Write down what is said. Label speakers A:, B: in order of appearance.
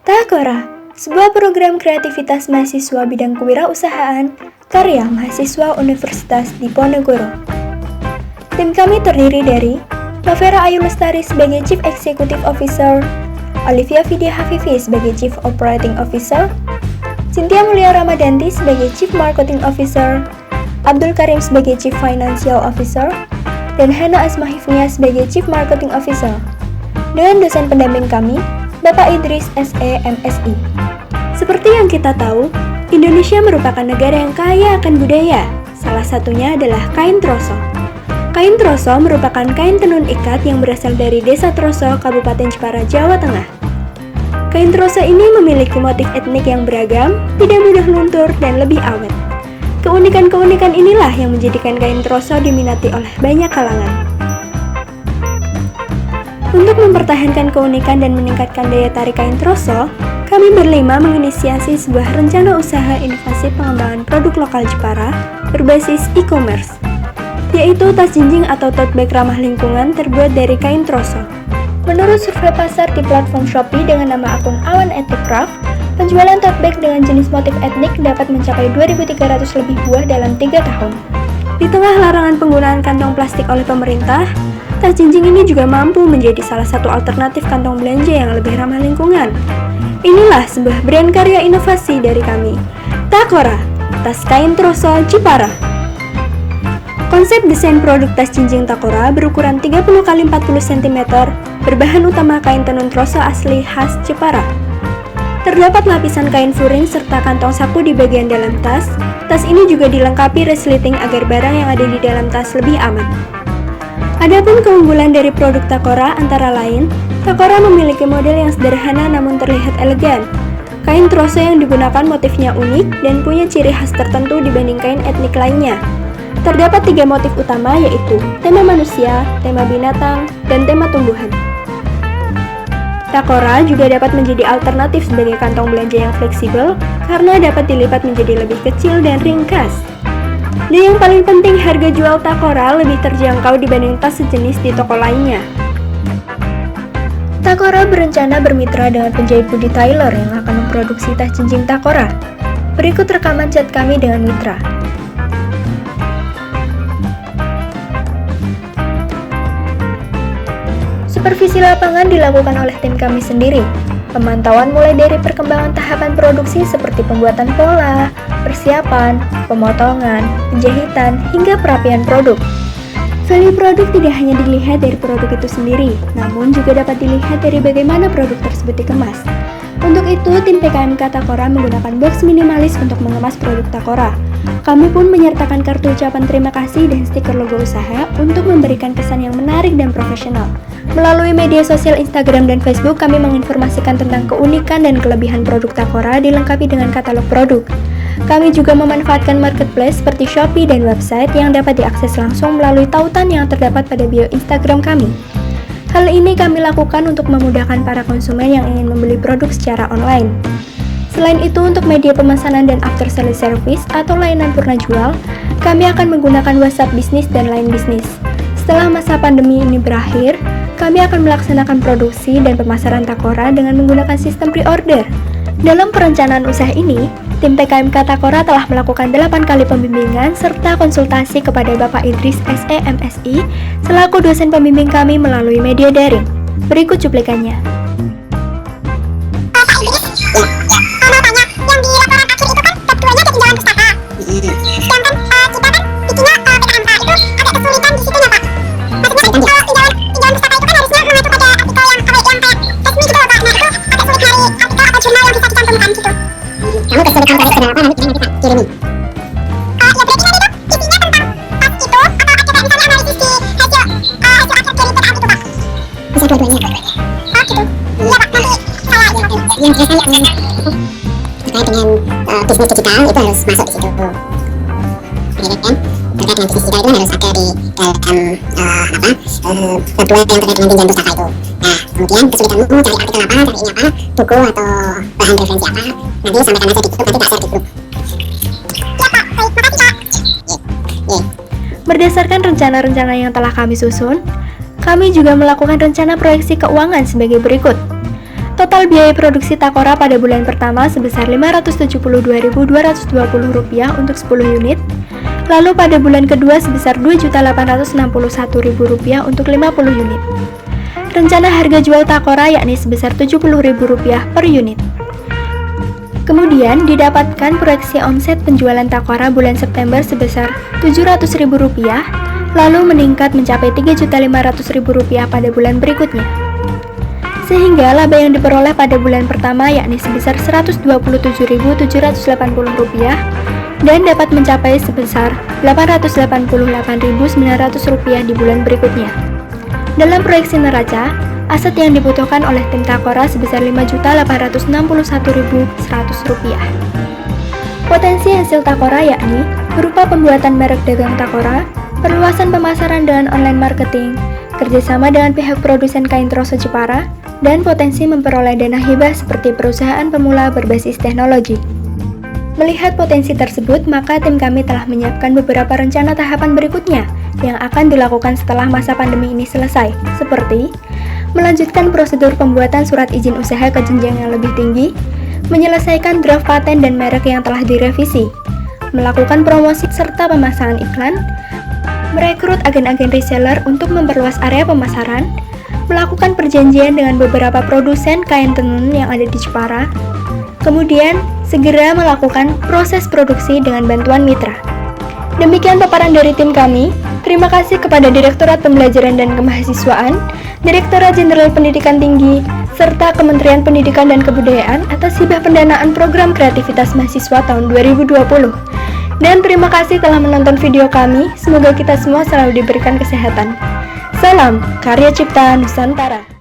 A: Takora, sebuah program kreativitas mahasiswa bidang kewirausahaan karya mahasiswa Universitas Diponegoro. Tim kami terdiri dari Novera Ayu Lestari sebagai Chief Executive Officer, Olivia Vidya Hafifi sebagai Chief Operating Officer, Cynthia Mulia Ramadanti sebagai Chief Marketing Officer, Abdul Karim sebagai Chief Financial Officer, dan Hana Asmahifnia sebagai Chief Marketing Officer. Dengan dosen pendamping kami, Bapak Idris SE MSI. Seperti yang kita tahu, Indonesia merupakan negara yang kaya akan budaya. Salah satunya adalah kain troso. Kain troso merupakan kain tenun ikat yang berasal dari Desa Troso, Kabupaten Jepara, Jawa Tengah. Kain troso ini memiliki motif etnik yang beragam, tidak mudah luntur, dan lebih awet. Keunikan-keunikan inilah yang menjadikan kain troso diminati oleh banyak kalangan. Untuk mempertahankan keunikan dan meningkatkan daya tarik kain troso, kami berlima menginisiasi sebuah rencana usaha inovasi pengembangan produk lokal Jepara berbasis e-commerce, yaitu tas jinjing atau tote bag ramah lingkungan terbuat dari kain troso. Menurut survei pasar di platform Shopee dengan nama akun Awan Ethnic Craft, penjualan tote bag dengan jenis motif etnik dapat mencapai 2.300 lebih buah dalam 3 tahun. Di tengah larangan penggunaan kantong plastik oleh pemerintah, tas jinjing ini juga mampu menjadi salah satu alternatif kantong belanja yang lebih ramah lingkungan. Inilah sebuah brand karya inovasi dari kami, Takora, tas kain troso Jepara. Konsep desain produk tas jinjing Takora berukuran 30 x 40 cm, berbahan utama kain tenun troso asli khas Jepara. Terdapat lapisan kain furing serta kantong saku di bagian dalam tas. Tas ini juga dilengkapi resleting agar barang yang ada di dalam tas lebih aman. Adapun keunggulan dari produk Takora antara lain, Takora memiliki model yang sederhana namun terlihat elegan. Kain troso yang digunakan motifnya unik dan punya ciri khas tertentu dibanding kain etnik lainnya. Terdapat 3 motif utama yaitu tema manusia, tema binatang, dan tema tumbuhan. Takora juga dapat menjadi alternatif sebagai kantong belanja yang fleksibel karena dapat dilipat menjadi lebih kecil dan ringkas. Dan yang paling penting, harga jual Takora lebih terjangkau dibanding tas sejenis di toko lainnya. Takora berencana bermitra dengan penjahit Budi Tailor yang akan memproduksi tas jinjing Takora. Berikut rekaman chat kami dengan mitra. Supervisi lapangan dilakukan oleh tim kami sendiri. Pemantauan mulai dari perkembangan tahapan produksi seperti pembuatan pola, persiapan, pemotongan, penjahitan, hingga perapian produk. Value produk tidak hanya dilihat dari produk itu sendiri, namun juga dapat dilihat dari bagaimana produk tersebut dikemas. Untuk itu, tim PKMK Takora menggunakan box minimalis untuk mengemas produk Takora. Kami pun menyertakan kartu ucapan terima kasih dan stiker logo usaha untuk memberikan kesan yang menarik dan profesional. Melalui media sosial Instagram dan Facebook, kami menginformasikan tentang keunikan dan kelebihan produk Takora dilengkapi dengan katalog produk. Kami juga memanfaatkan marketplace seperti Shopee dan website yang dapat diakses langsung melalui tautan yang terdapat pada bio Instagram kami. Hal ini kami lakukan untuk memudahkan para konsumen yang ingin membeli produk secara online. Selain itu, untuk media pemesanan dan after sales service atau layanan purna jual, kami akan menggunakan WhatsApp bisnis dan Line bisnis. Setelah masa pandemi ini berakhir, kami akan melaksanakan produksi dan pemasaran Takora dengan menggunakan sistem pre-order. Dalam perencanaan usaha ini, tim PKMK Takora telah melakukan 8 kali pembimbingan serta konsultasi kepada Bapak Idris SE MSI selaku dosen pembimbing kami melalui media daring. Berikut cuplikannya.
B: Kamu kesulitan tarik ke apa nanti kita kirimi. Ya berarti kan itu isinya tentang tas itu atau ada kayak misalnya analisis di hasil akhir dari PKM itu Pak? Bisa dua-duanya. Oh gitu. Iya Pak, nanti saya ini nanti. Yang jelas saya terkait dengan bisnis digital itu harus masuk di situ. Terkait dengan bisnis digital itu harus ada di dalam kebutuhan yang terkait dengan pinjam pustaka itu. Nah, kemudian kesulitanmu cari artikel apa, cari ini apa, buku atau bahan referensi apa, nanti sampaikan aja di grup, nanti tak share di grup. Ya Pak, baik, makasih Pak.
A: Berdasarkan rencana-rencana yang telah kami susun, kami juga melakukan rencana proyeksi keuangan sebagai berikut. Total biaya produksi Takora pada bulan pertama sebesar Rp572.220 untuk 10 unit, lalu pada bulan kedua sebesar Rp2.861.000 untuk 50 unit. Rencana harga jual Takora yakni sebesar Rp70.000 per unit. Kemudian didapatkan proyeksi omset penjualan Takora bulan September sebesar Rp700.000, lalu meningkat mencapai Rp3.500.000 pada bulan berikutnya. Sehingga laba yang diperoleh pada bulan pertama yakni sebesar Rp127.780 dan dapat mencapai sebesar Rp888.900 di bulan berikutnya. Dalam proyeksi neraca, aset yang dibutuhkan oleh tim Takora sebesar Rp5.861.100. Potensi hasil Takora yakni berupa pembuatan merek dagang Takora, perluasan pemasaran dengan online marketing, kerjasama dengan pihak produsen kain Troso Jepara, dan potensi memperoleh dana hibah seperti perusahaan pemula berbasis teknologi. Melihat potensi tersebut, maka tim kami telah menyiapkan beberapa rencana tahapan berikutnya yang akan dilakukan setelah masa pandemi ini selesai, seperti melanjutkan prosedur pembuatan surat izin usaha ke jenjang yang lebih tinggi, menyelesaikan draft paten dan merek yang telah direvisi, melakukan promosi serta pemasangan iklan, merekrut agen-agen reseller untuk memperluas area pemasaran, melakukan perjanjian dengan beberapa produsen kain tenun yang ada di Jepara, kemudian segera melakukan proses produksi dengan bantuan mitra. Demikian paparan dari tim kami. Terima kasih kepada Direktorat Pembelajaran dan Kemahasiswaan, Direktorat Jenderal Pendidikan Tinggi, serta Kementerian Pendidikan dan Kebudayaan atas hibah pendanaan program kreativitas mahasiswa tahun 2020. Dan terima kasih telah menonton video kami. Semoga kita semua selalu diberikan kesehatan. Salam Karya Cipta Nusantara.